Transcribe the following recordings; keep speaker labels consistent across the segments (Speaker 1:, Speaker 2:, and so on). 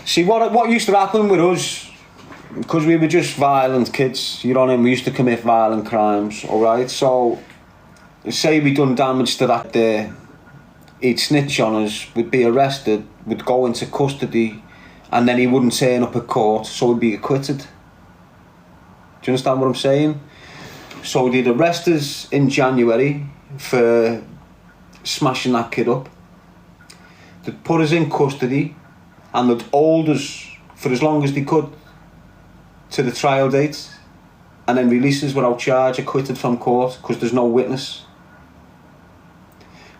Speaker 1: See, what used to happen with us, because we were just violent kids, you know what I mean? We used to commit violent crimes, alright? So, say we done damage to that there, he'd snitch on us, we'd be arrested, we'd go into custody, and then he wouldn't turn up at court, so we'd be acquitted. Do you understand what I'm saying? So they'd arrest us in January for smashing that kid up. They'd put us in custody, and they'd hold us for as long as they could to the trial date, and then release us without charge, acquitted from court, because there's no witness.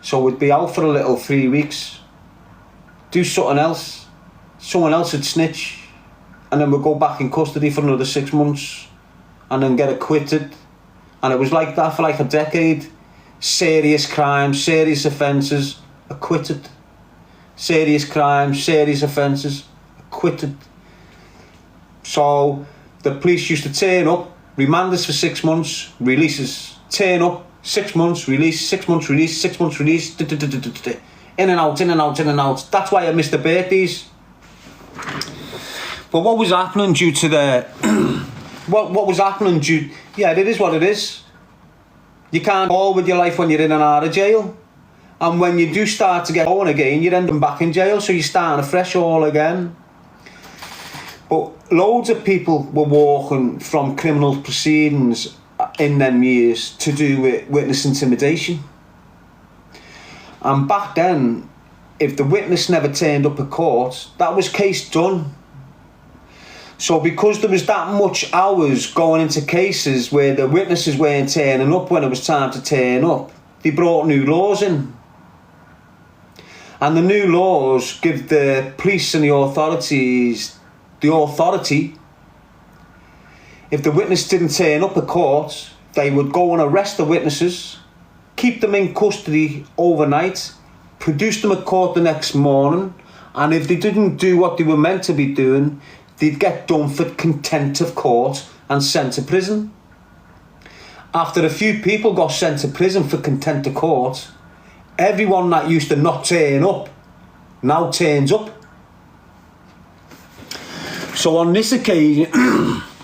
Speaker 1: So we'd be out for a little 3 weeks, do something else, someone else would snitch, and then we'd go back in custody for another 6 months, and then get acquitted. And it was like that for like a decade. Serious crimes, serious offences, acquitted. Serious crimes, serious offences, acquitted. So the police used to turn up, remand us for 6 months, release us. Turn up, 6 months, release, 6 months, release, 6 months, release. In and out, in and out, in and out. That's why I missed the birthdays. But what was happening due to the... what was happening due... Yeah, it is what it is. You can't go with your life when you're in and out of jail. And when you do start to get going again, you're ending back in jail, so you're starting afresh all again. But loads of people were walking from criminal proceedings in them years to do with witness intimidation. And back then, if the witness never turned up at court, that was case done. So because there was that much hours going into cases where the witnesses weren't turning up when it was time to turn up, they brought new laws in. And the new laws give the police and the authorities the authority. If the witness didn't turn up at court, they would go and arrest the witnesses, keep them in custody overnight, produce them at court the next morning, and if they didn't do what they were meant to be doing, they'd get done for contempt of court and sent to prison. After a few people got sent to prison for contempt of court, everyone that used to not turn up now turns up. So on this occasion,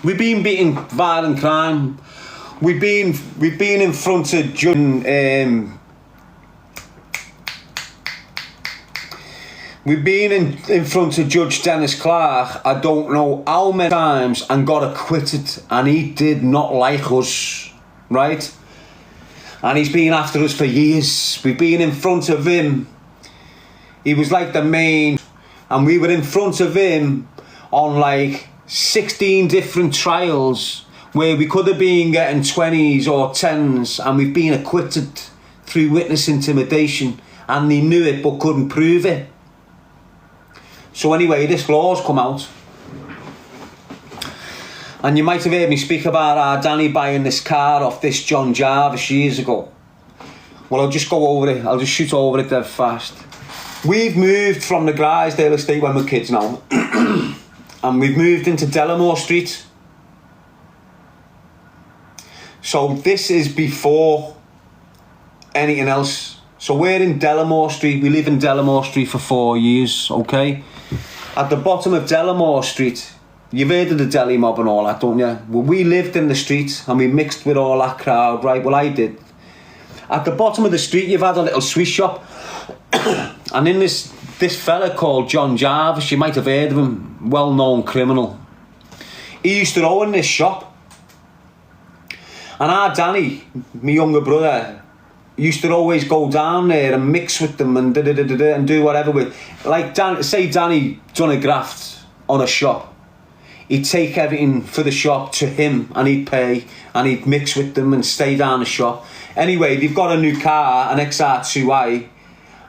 Speaker 1: we've been beating violent crime. We've been in front of judge. We've been in front of Judge Dennis Clark, I don't know how many times, and got acquitted, and he did not like us, right? And he's been after us for years. We've been in front of him. He was like the main, and we were in front of him on like 16 different trials where we could have been getting 20s or 10s, and we've been acquitted through witness intimidation, and they knew it but couldn't prove it. So anyway, this law's come out. And you might have heard me speak about our Danny buying this car off this John Jarvis years ago. Well, I'll just go over it. I'll just shoot over it dead fast. We've moved from the Grisdale estate when we're kids now. And we've moved into Delamore Street. So this is before anything else. So we're in Delamore Street. We live in Delamore Street for 4 years, okay? At the bottom of Delamore Street, you've heard of the deli mob and all that, don't you? Well, we lived in the street and we mixed with all that crowd, right? Well, I did. At the bottom of the street, you've had a little Swiss shop. And in this fella called John Jarvis, you might have heard of him, well-known criminal. He used to own this shop. And our Danny, my younger brother, used to always go down there and mix with them and and do whatever with. Like, say Danny done a graft on a shop. He'd take everything for the shop to him and he'd pay and he'd mix with them and stay down the shop. Anyway, they've got a new car, an XR2i,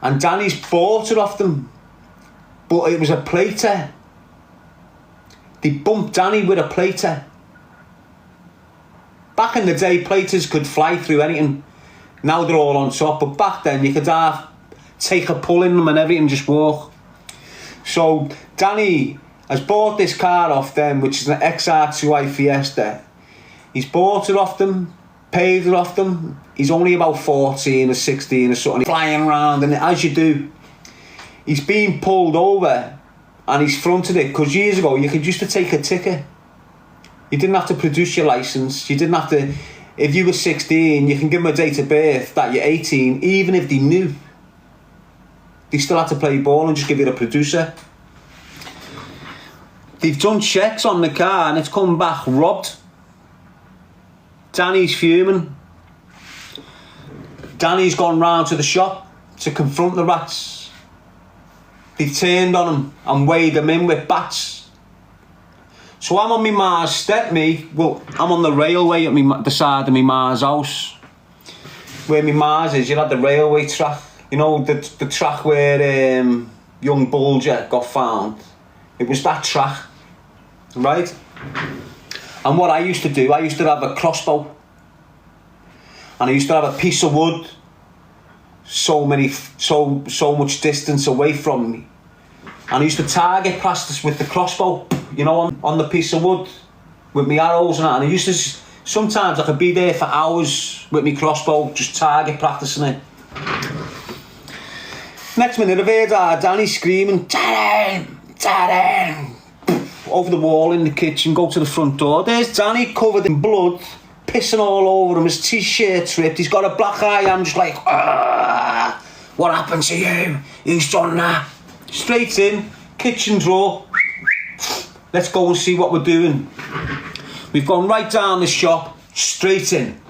Speaker 1: and Danny's bought it off them. But it was a plater. They bumped Danny with a plater. Back in the day, platers could fly through anything. Now they're all on top, but back then you could take a pull in them and everything, just walk. So Danny has bought this car off them, which is an XR2i Fiesta. He's bought it off them, paid it off them. He's only about 14 or 16 or something. He's flying around, and as you do, he's been pulled over and he's fronted it, because years ago you could used to take a ticket. You didn't have to produce your licence. You didn't have to, if you were 16, you can give them a date of birth that you're 18, even if they knew. They still had to play ball and just give you the producer. They've done checks on the car and it's come back robbed. Danny's fuming. Danny's gone round to the shop to confront the rats. They've turned on him and weighed him in with bats. So I'm on my ma's step, I'm on the railway at the side of my ma's house. Where my ma's is, you had the railway track. You know, the track where young Bulger got found. It was that track, right? And what I used to do, I used to have a crossbow. And I used to have a piece of wood so much distance away from me. And I used to target practice with the crossbow, you know, on the piece of wood with my arrows and that. And I used to, sometimes I could be there for hours with my crossbow, just target practicing it. Next minute I've heard Danny screaming, Darren, Darren, over the wall in the kitchen, go to the front door. There's Danny covered in blood, pissing all over him, his t-shirt ripped, he's got a black eye. I'm just like, what happened to you? Who's done that? Straight in, kitchen drawer, let's go and see what we're doing. We've gone right down the shop, straight in.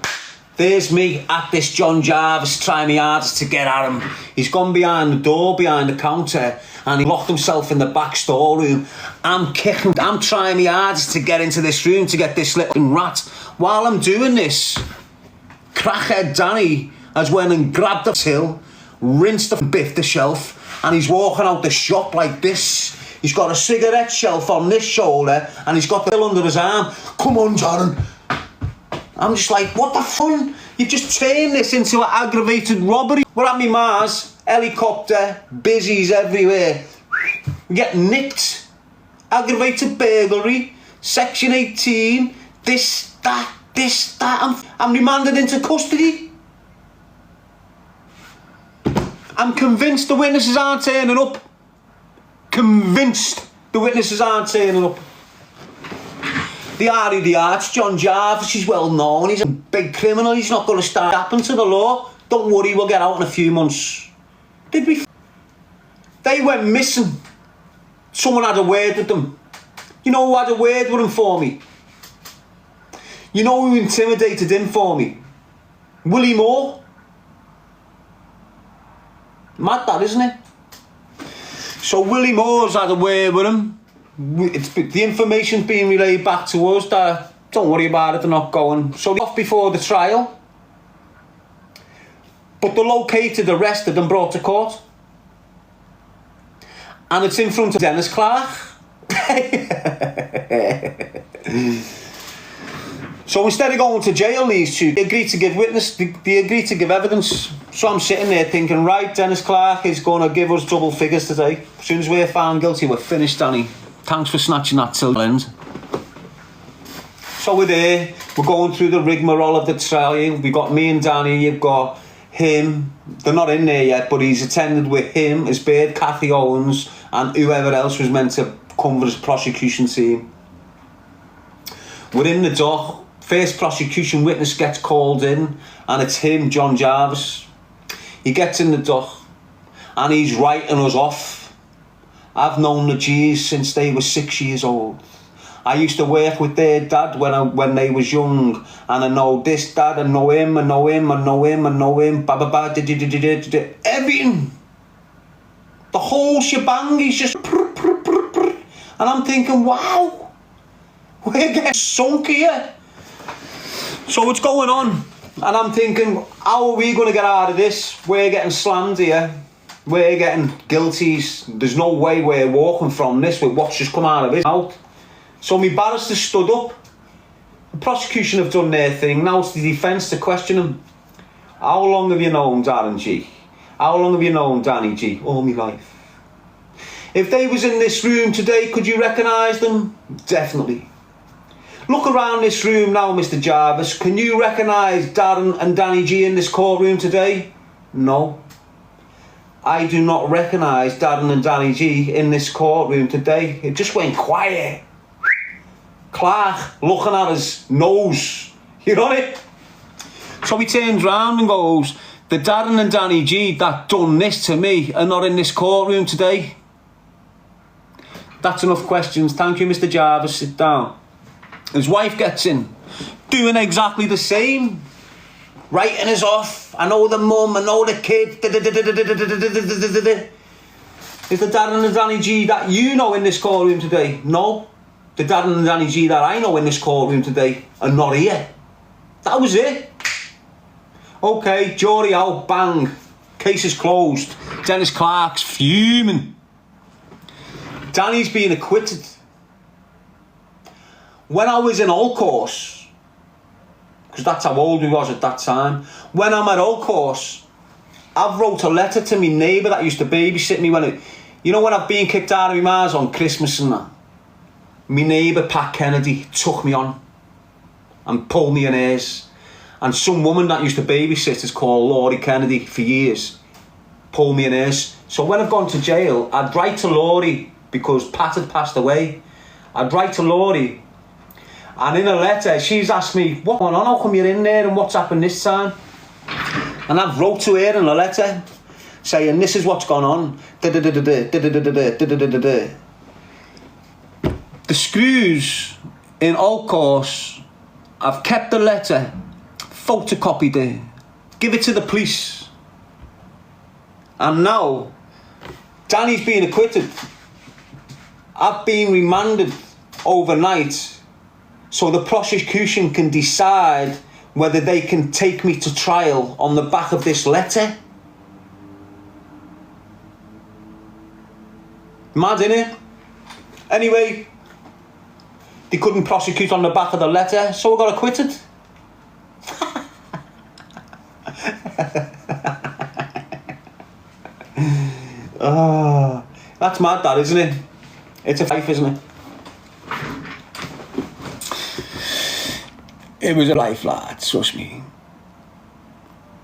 Speaker 1: There's me at this John Jarvis trying my hardest to get at him. He's gone behind the door, behind the counter, and he locked himself in the back storeroom. I'm trying my hardest to get into this room to get this little rat. While I'm doing this, crackhead Danny has went and grabbed the till, rinsed and biffed the shelf, and he's walking out the shop like this. He's got a cigarette shelf on this shoulder, and he's got the pill under his arm. Come on, Darren. I'm just like, what the fun? You've just turned this into an aggravated robbery. We're at me Mars, helicopter, busies everywhere. We get nicked, aggravated burglary, section 18, this, that. I'm remanded into custody. I'm convinced the witnesses aren't turning up. Convinced the witnesses aren't turning up. They are who they are. It's John Jarvis, he's well known, he's a big criminal, he's not going to start happening to the law. Don't worry, we'll get out in a few months. Did we? They went missing. Someone had a word with them. You know who had a word with him for me? You know who intimidated him for me? Willie Moore. Mad that, isn't it? So Willie Moore's had a word with him. The information's being relayed back to us that don't worry about it, they're not going. So they're off before the trial, but they're located, arrested and brought to court, and it's in front of Dennis Clark. So instead of going to jail, these two, they agreed to give witness, they agreed to give evidence. So I'm sitting there thinking, right, Dennis Clark is going to give us double figures today. As soon as we're found guilty, we're finished, Danny. Thanks for snatching that till the end. So we're there, we're going through the rigmarole of the trial. We've got me and Danny, you've got him, they're not in there yet, but he's attended with him, his bird, Kathy Owens, and whoever else was meant to come for his prosecution team. We're in the dock, first prosecution witness gets called in, and it's him, John Jarvis. He gets in the dock, and he's writing us off. I've known the G's since they were 6 years old. I used to work with their dad when they was young, and I know this dad, I know him, I know him, I know him, I know him, everything. The whole shebang, he's just and I'm thinking, wow, we're getting sunk here. So what's going on? And I'm thinking, how are we going to get out of this? We're getting slammed here. We're getting guilties. There's no way we're walking from this with what's just come out of his mouth. So my barrister stood up. The prosecution have done their thing. Now it's the defence to question him. How long have you known Darren G? How long have you known Danny G? All my life. If they was in this room today, could you recognise them? Definitely. Look around this room now, Mr. Jarvis. Can you recognise Darren and Danny G in this courtroom today? No. I do not recognise Darren and Danny G in this courtroom today. It just went quiet. Clark looking at his nose. You on it? So he turns round and goes, the Darren and Danny G that done this to me are not in this courtroom today. That's enough questions. Thank you, Mr. Jarvis. Sit down. His wife gets in, doing exactly the same. Writing us off. I know the mum, I know the kid. Is the Darren and Danny G that you know in this courtroom today? No. The Darren and Danny G that I know in this courtroom today are not here. That was it. Okay, jury out, bang. Case is closed. Dennis Clark's fuming. Danny's being acquitted. When I was in Old Course, because that's how old we was at that time, when I'm at Old Course, I've wrote a letter to my neighbour that used to babysit me when I've been kicked out of my ma's on Christmas and that. My neighbour, Pat Kennedy, took me on and pulled me in hers. And some woman that used to babysit is called Laurie Kennedy for years, pulled me in hers. So when I've gone to jail, I'd write to Laurie because Pat had passed away. I'd write to Laurie, and in a letter, she's asked me, what's going on? How come you're in there and what's happened this time? And I've wrote to her in a letter saying, this is what's gone on. The screws in Old Course, I've kept the letter, photocopied it, give it to the police. And now, Danny's been acquitted. I've been remanded overnight so the prosecution can decide whether they can take me to trial on the back of this letter. Mad, innit? Anyway, they couldn't prosecute on the back of the letter, so I got acquitted. Oh, that's mad, that, isn't it? It's a life, isn't it? It was a life, lad, trust me.